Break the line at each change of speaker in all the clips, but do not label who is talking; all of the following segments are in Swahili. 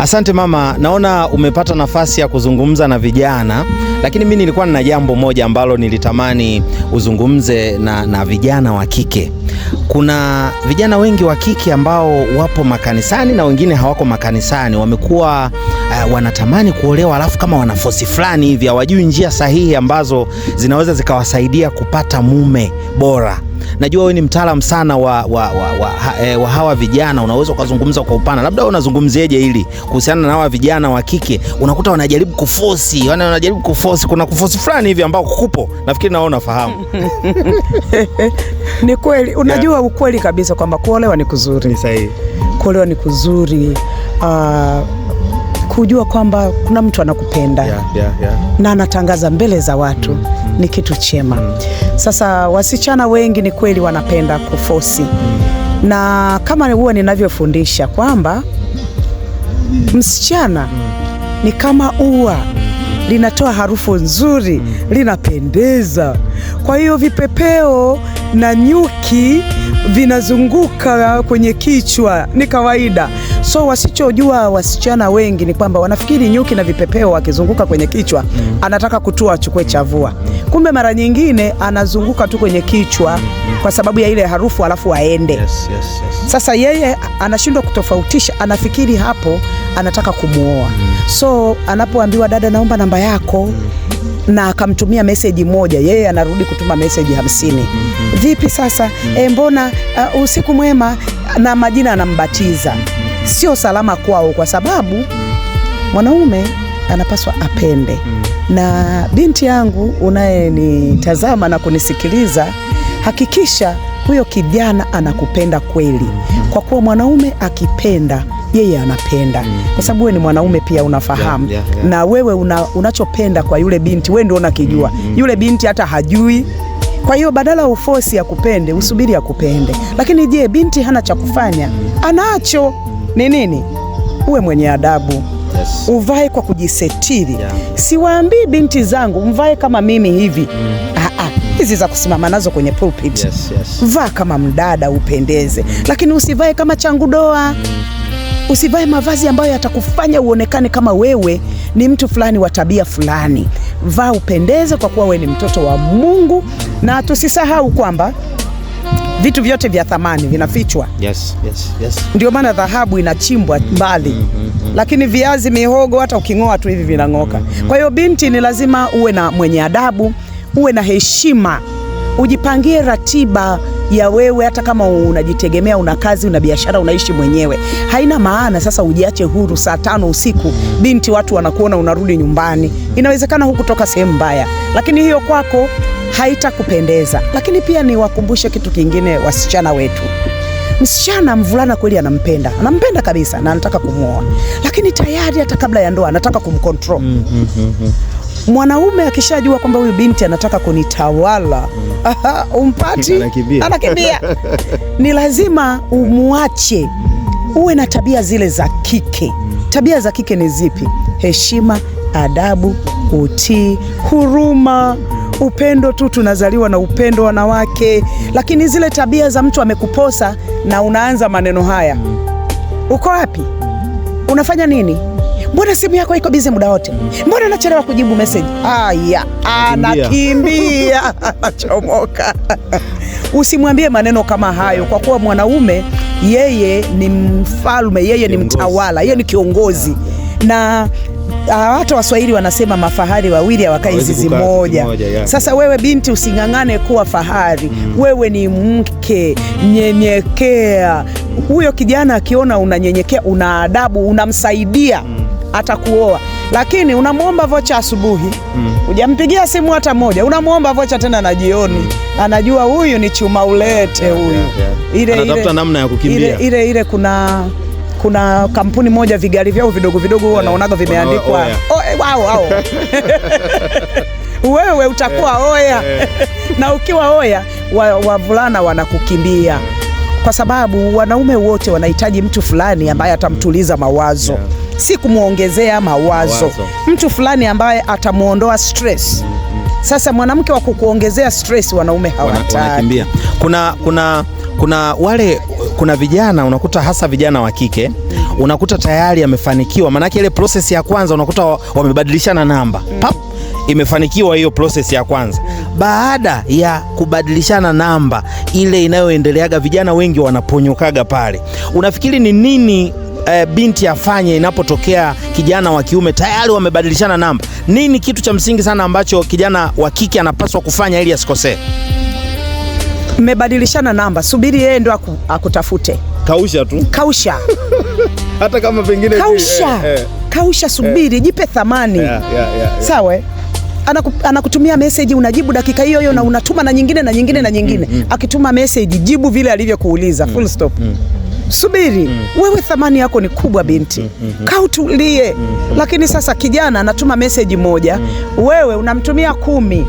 Asante mama, naona umepata nafasi ya kuzungumza na vijana, lakini mimi nilikuwa na jambo moja ambalo nilitamani uzungumze na vijana wa kike. Kuna vijana wengi wa kike ambao wapo makanisani na wengine hawako makanisani, wamekuwa wanatamani kuolewa, alafu kama wanafosi fulani hivi hawajui njia sahihi ambazo zinaweza zikawasaidia kupata mume bora. Najua wewe ni mtaalamu sana wa hawa vijana, unaweza ukazungumza kwa upana. Labda unazungumzieje hili kuhusiana na hawa vijana wa kike? Unakuta wanajaribu kufosi, kuna kufosi fulani hivi ambao kukupo. Nafikiri naona unafahamu.
Ni kweli, unajua ukweli kabisa kwamba kuolewa ni kuzuri.
Ni sahihi. Kuolewa
ni kuzuri. Kujua kwamba kuna mtu anakupenda na anatangaza mbele za watu ni kitu chema. Sasa wasichana wengi ni kweli wanapenda kufosi. Na kama huwa ninavyofundisha kwamba msichana ni kama ua, linatoa harufu nzuri, linapendeza. Kwa hiyo vipepeo na nyuki vinazunguka kwenye kichwa, ni kawaida. So wasichojua wasichana wengi ni kwamba wanafikiri nyuki na vipepeo wakizunguka kwenye kichwa anataka kutua achukue chavua. Kumbe mara nyingine anazunguka tu kwenye kichwa kwa sababu ya ile harufu alafu aende. Sasa yeye anashindwa kutofautisha, anafikiri hapo anataka kumuoa. So anapoambiwa dada naomba namba yako, na akamtumia message moja, yeye anarudi kutuma message 50. Vipi sasa? Mbona usiku mwema, na majina anambatiza. Sio salama kwao, kwa sababu mwanaume anapaswa apende. Na binti yangu unayenitazama na kunisikiliza, hakikisha huyo kijana anakupenda kweli. Kwa kuwa mwanaume akipenda, yeye anapenda. Kwa sababu wewe ni mwanaume pia, unafahamu. Na wewe unachopenda kwa yule binti, wewe ndio unakijua. Yule binti hata hajui. Kwa hiyo badala ufosi ya kupende, usubiri akupende. Lakini je, binti hana cha kufanya? Anacho. Ni nini? Uwe mwenye adabu. Uvae kwa kujisetiri. Siwaambii binti zangu mvae kama mimi hivi. Hizi za kusimama nazo kwenye pulpit. Vaa kama mdada upendeze. Lakini usivae kama changudoa. Usivae mavazi ambayo yatakufanya uonekane kama wewe ni mtu fulani wa tabia fulani. Vaa upendeze kwa kuwa wewe ni mtoto wa Mungu. Na tusisahau kwamba vitu vyote vya thamani vinafichwa. Ndio maana dhahabu inachimbwa mbali. Lakini viazi, mihogo, hata uking'oa tu hivi vinang'oka. Kwa hiyo binti ni lazima uwe na mwenye adabu, uwe na heshima. Ujipangie ratiba ya wewe, hata kama unajitegemea, una kazi, una biashara, unaishi mwenyewe. Haina maana sasa ujiache huru saa 5 usiku, binti watu wanakuona unarudi nyumbani. Inawezekana hukutoka sehemu mbaya, lakini hiyo kwako haitakupendeza. Lakini pia ni wakumbushe kitu kingine wasichana wetu. Msichana mvulana kweli anampenda kabisa na anataka kumuoa. Lakini tayari hata kabla ya ndoa anataka kumcontrol. Mwanaume akishajua kwamba huyu binti anataka kunitawala, umpati, anakimbia. Ni lazima umuache. Uwe na tabia zile za kike. Tabia za kike ni zipi? Heshima, adabu, utii, huruma, upendo. Tu tunazaliwa na upendo wanawake. Lakini zile tabia za mtu amekuposa na unaanza maneno haya, uko wapi? Unafanya nini? Mbona simu yako iko busy muda wote? Mbona unachelewa kujibu message? Anakimbia, anachomoka. Usimwambie maneno kama hayo, kwa kuwa mwanaume yeye ni mfalme, yeye ni mtawala, yeye ni kiongozi. Na hata Waswahili wanasema mafahari wawili hawakai zizi moja. Sasa wewe binti using'ang'ane kuwa fahari. Wewe ni mke, nyenyekea. Huyo kijana akiona unanyenyekea, una adabu, unamsaidia, atakuoa. Lakini unamuomba vocha asubuhi, hujampigia simu hata moja, unamuomba vocha tena na jioni. Anajua huyu ni chuma ulete huyu.
Anatafuta namna ya kukimbia.
Ile kuna kampuni moja vigari vyao vidogo vidogo wanaonaga vimeandikwa wao. Wewe utakuwa oya. Na ukiwa oya, wavulana wanakukimbia. Kwa sababu wanaume wote wanahitaji mtu fulani ambaye atamtuliza mawazo. Si kumuongezea mawazo. Mtu fulani ambaye atamuondoa stress. Sasa mwanamke wa kukuongezea stress wanaume hawataki.
Wanakimbia. Kuna vijana unakuta, hasa vijana wa kike, unakuta tayari amefanikiwa, maanake ile process ya kwanza unakuta wamebadilishana namba. Pap, imefanikiwa hiyo process ya kwanza. Baada ya kubadilishana namba, ile inayoendeleaga, vijana wengi wanaponyokaga pale. Unafikiri ni nini binti afanye inapotokea kijana wa kiume tayari wamebadilishana namba? Nini kitu cha msingi sana ambacho kijana wa kike anapaswa kufanya ili asikosee?
Mmebadilishana namba, subiri yeye ndo akutafute.
Kausha tu. Kausha. Hata kama pengine
kausha, subiri, jipe thamani. Sawa? Anakutumia message, unajibu dakika hiyo hiyo, na unatuma na nyingine na nyingine na nyingine. Akituma message, jibu vile alivyokuuliza, full stop. Subiri, wewe thamani yako ni kubwa binti. Kautulie. Lakini sasa kijana anatuma message moja, wewe unamtumia 10.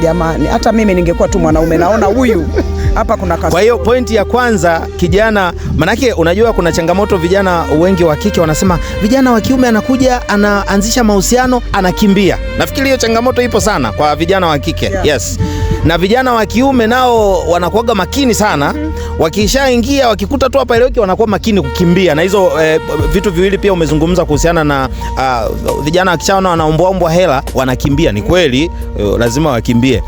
Jamani, hata mimi ningekuwa tu mwanaume naona huyu hapa kuna kazi. Kwa hiyo pointi ya kwanza, kijana, manake unajua kuna changamoto, vijana wengi wa kike wanasema vijana wa kiume anakuja anaanzisha mahusiano anakimbia. Nafikiri hiyo changamoto ipo sana kwa vijana wa kike. Yes. Na vijana wa kiume nao wanakuwaga makini sana. Wakishaingia, wakikuta tu hapa eleweki, wanakuwa makini kukimbia. Na hizo vitu viwili pia umezungumza kuhusiana na vijana wakishaona wanaombwa hela wanakimbia. Ni kweli, lazima wakimbie.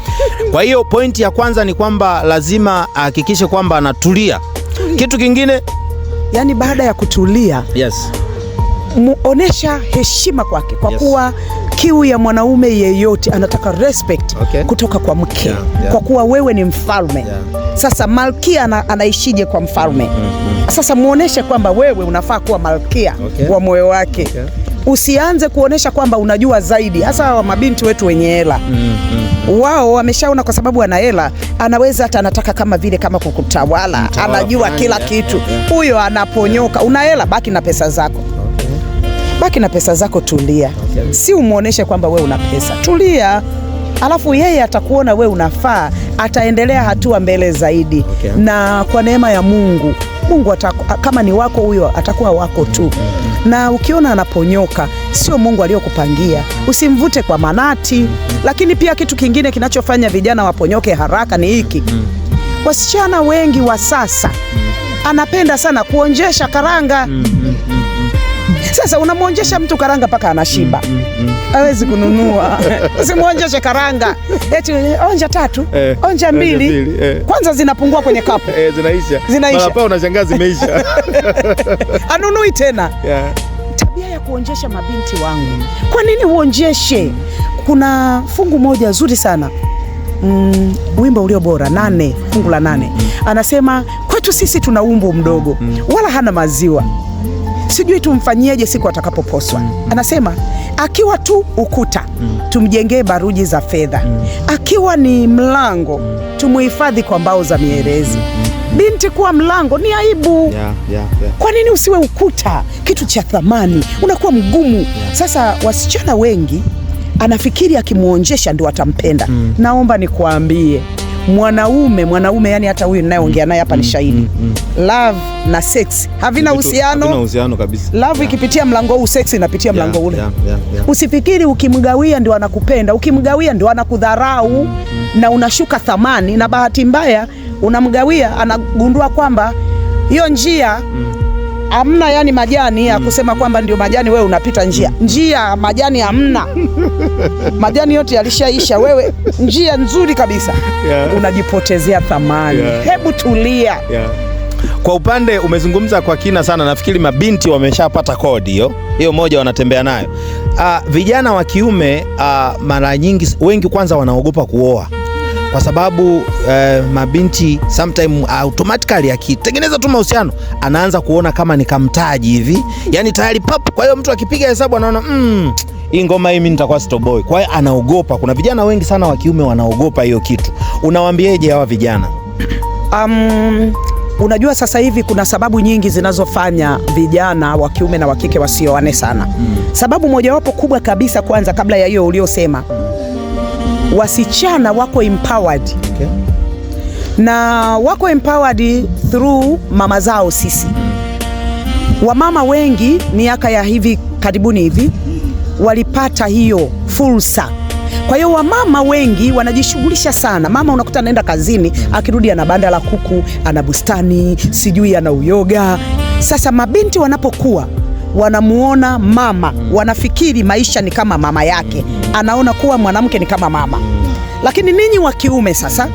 Kwa hiyo pointi ya kwanza ni kwamba lazima ahakikishe kwamba anatulia. Kitu kingine, yani baada ya kutulia, muonesha heshima kwake, kwa kuwa kiu ya mwanaume yeyote anataka respect kutoka kwa mke. Kwa kuwa wewe ni mfalme. Sasa malkia anaishije kwa mfalme? Sasa muoneshe kwamba wewe unafaa kuwa malkia wa moyo wake. Usianze kuonesha kwamba unajua zaidi. Hasa wa mabinti wetu wenye hela. Wao wameshaona kwa sababu ana hela, anaweza hata anataka kama vile kama kukutawala, anajua kila kitu. Huyo anaponyoka. Una hela, baki na pesa zako. Baki na pesa zako, tulia. Si umuoneshe kwamba wewe una pesa. Tulia. Alafu yeye atakuona wewe unafaa, ataendelea hatua mbele zaidi. Na kwa neema ya Mungu kama ni wako huyo atakuwa wako tu. Na ukiona anaponyoka, sio Mungu aliyokupangia, usimvute kwa manati. Lakini pia kitu kingine kinachofanya vijana waponyoke haraka ni hiki. Wasichana wengi wa sasa anapenda sana kuonjesha karanga. Sasa unamuonjesha mtu karanga paka anashiba. Hawezi kununua. Usimuonjeshe karanga. Eti onja 3, onja 2. Kwanza zinapungua kwenye kapu. Zinaisha. Mara pa unashangaa zimeisha. Anunui tena. Tabia ya kuonjesha mabinti wangu. Kwa nini uonjeshe? Kuna fungu moja zuri sana. Wimbo ulio bora 8, fungu la 8. Anasema kwetu sisi tuna umbu mdogo, wala hana maziwa. Sijui tumfanyieje siku atakapoposwa. Anasema akiwa tu ukuta, tumjengee baruji za fedha. Akiwa ni mlango, tumuhifadhi kwa mbao za mierezi. Binti kuwa mlango ni aibu. Kwa nini usiwe ukuta? Kitu cha thamani, unakuwa mgumu. Sasa wasichana wengi anafikiri akimuonjesha ndio atampenda. Naomba nikuambie, mwanaume, yani hata huyu ninayeongea naye hapa ni shahidi. Love na sex havina uhusiano. Havina uhusiano kabisa. Love ikipitia mlango huu, sex inapitia mlango ule. Usifikiri ukimgawia ndio anakupenda. Ukimgawia ndio anakudharau na unashuka thamani. Na bahati mbaya unamgawia, anagundua kwamba hiyo njia hamna, yani majani ya kusema kwamba ndio majani, wewe unapita njia majani hamna. Majani yote yalishaisha, wewe njia nzuri kabisa. Unajipotezea thamani. Hebu tulia. Kwa upande umezungumza kwa kina sana, nafikiri mabinti wameshapata kodi hiyo moja wanatembea nayo. Vijana wa kiume mara nyingi wengi kwanza wanaogopa kuoa. Kwa sababu mabinti sometime automatically akitengeneza tu mahusiano anaanza kuona kama ni kamtaji hivi. Yani tayari pap. Kwa hiyo mtu akipiga hesabu anaona hii ngoma hii mimi nitakuwa stoboy. Kwa hiyo anaogopa. Kuna vijana wengi sana wa kiume wanaogopa hiyo kitu. Unawaambieje hawa vijana? Unajua sasa hivi kuna sababu nyingi zinazofanya vijana wa kiume na wa kike wasioane sana. Sababu mojawapo kubwa kabisa, kwanza kabla ya hiyo uliosema, wasichana wako empowered. Na wako empowered through mama zao sisi. Wamama wengi miaka ya hivi karibuni hivi walipata hiyo fursa Kwa hiyo wamama wengi wanajishughulisha sana. Mama unakuta anaenda kazini, akirudi ana banda la kuku, ana bustani, sijui ana uyoga. Sasa mabinti wanapokuwa wanamuona mama, wanafikiri maisha ni kama mama yake, anaona kuwa mwanamke ni kama mama. Lakini ninyi wa kiume sasa,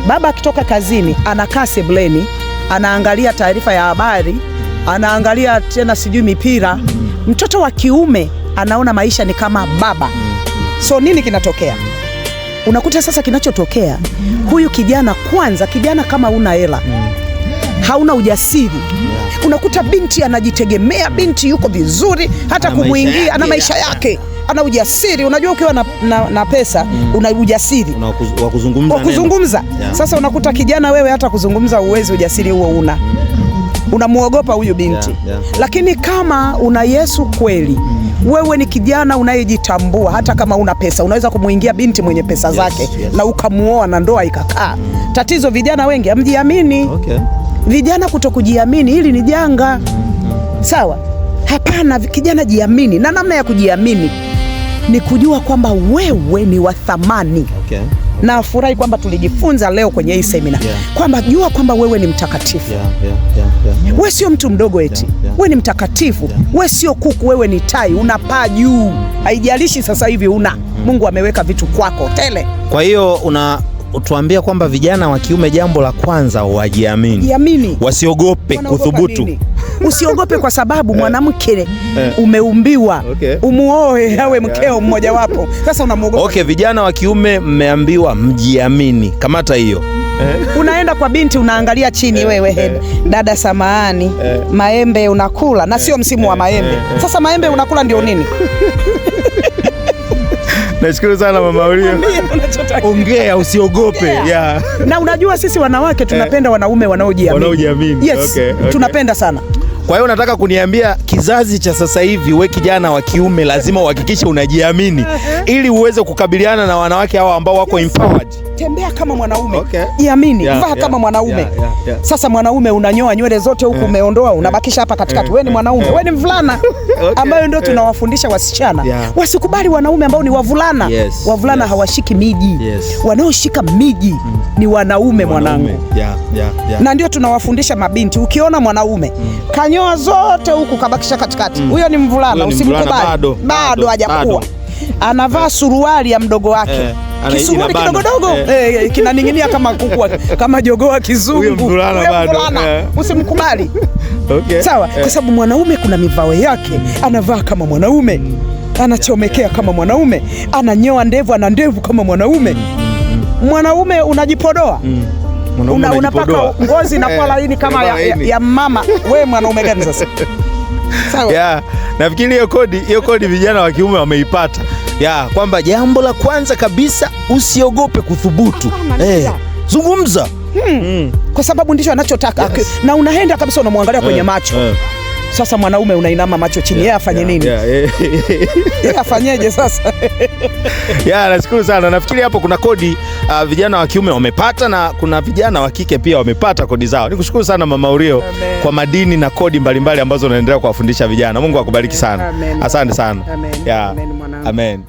baba akitoka kazini anakaa sebuleni, anaangalia taarifa ya habari, anaangalia tena sijui mipira. Mtoto wa kiume anaona maisha ni kama baba. So nini kinatokea? Unakuta sasa kinachotokea, huyu kijana kwanza, kijana kama una hela, hauna ujasiri. Unakuta binti anajitegemea, binti yuko vizuri, hata kumuingia ana maisha yake, ana ujasiri. Unajua ukiwa na pesa una ujasiri
wa kuzungumza.
Sasa unakuta kijana wewe hata kuzungumza uwezi, ujasiri huo unamuogopa huyu binti. Lakini kama una Yesu kweli, wewe ni kijana unayejitambua, hata kama una pesa unaweza kumuingia binti mwenye pesa zake na ukamuoa na ndoa ikakaa. Tatizo vijana wengi hamjiamini. Vijana kutokujiamini, hili ni janga. Sawa? Hapana, kijana jiamini, na namna ya kujiamini ni kujua kwamba wewe ni wa thamani. Na furahi kwamba tulijifunza leo kwenye hii semina kwamba jua kwamba wewe ni mtakatifu. Wewe sio mtu mdogo eti. Wewe ni mtakatifu. Wewe sio kuku, wewe ni tai, unapaa juu. Haijalishi sasa hivi Mungu ameweka vitu kwako tele.
Kwa hiyo tuambia kwamba vijana wa kiume, jambo la kwanza wajiamini. Wasiogope kuthubutu.
Usiogope kwa sababu mwanamke umeumbiwa umuoe awe mkeo mmoja wapo. Sasa unamuogopa.
Vijana wa kiume mmeambiwa mjiamini. Kamata hiyo.
Unaenda kwa binti unaangalia chini, wewe dada samahani, maembe unakula na sio msimu wa maembe. Sasa maembe unakula ndio nini?
Nashukuru sana Mama Urio. Ongea, usiogope.
Na unajua sisi wanawake tunapenda wanaume wanaojiamini. Yes, tunapenda sana.
Kwa hiyo nataka kuniambia kizazi cha sasa hivi, we kijana wa kiume lazima uhakikishe unajiamini ili uweze kukabiliana na wanawake hao ambao wako empowered.
Tembea kama mwanaume. Jiamini, vaa kama mwanaume. Sasa mwanaume unanyoa nywele zote huku umeondoa, unabakisha hapa katikati. Wewe ni mwanaume, wewe ni mvulana. Ambayo ndio tunawafundisha wasichana. Wasikubali wanaume ambao ni wavulana. Wavulana hawashiki miji. Wanaoshika miji ni wanaume, mwanangu. Na ndio tunawafundisha mabinti, ukiona mwanaume kanyoa zote huku kabakisha katikati, huyo ni mvulana, usimkubali. Bado hajakuwa. Anavaa suruali ya mdogo wake. Kisuruali kidogodogo kinaning'inia kama kuku, kama jogoo kizungu.
Huyo mvulana.
Usimkubali. Sawa? Kwa sababu mwanaume kuna mivao yake, anavaa kama mwanaume, anachomekea kama mwanaume, ananyoa ndevu, ana ndevu kama mwanaume. Mwanaume unajipodoa. Unapaka ngozi inakuwa laini kama ya mama. Wewe mwanaume gani sasa?
Sawa? Nafikiri hiyo kodi vijana wa kiume wameipata. Kwamba jambo la kwanza kabisa usiogope kuthubutu. Zungumza.
Kwa sababu ndicho anachotaka. Na unaenda kabisa unamwangalia kwenye macho. Sasa mwanaume unainama macho chini, yeye afanye nini? Yeye afanyeje sasa?
Nashukuru sana. Nafikiri hapo kuna kodi vijana wa kiume wamepata na kuna vijana wa kike pia wamepata kodi zao. Nikushukuru sana Mama Urio kwa madini na kodi mbalimbali ambazo unaendelea kuwafundisha vijana. Mungu akubariki sana. Asante sana.
Amen.
Amen.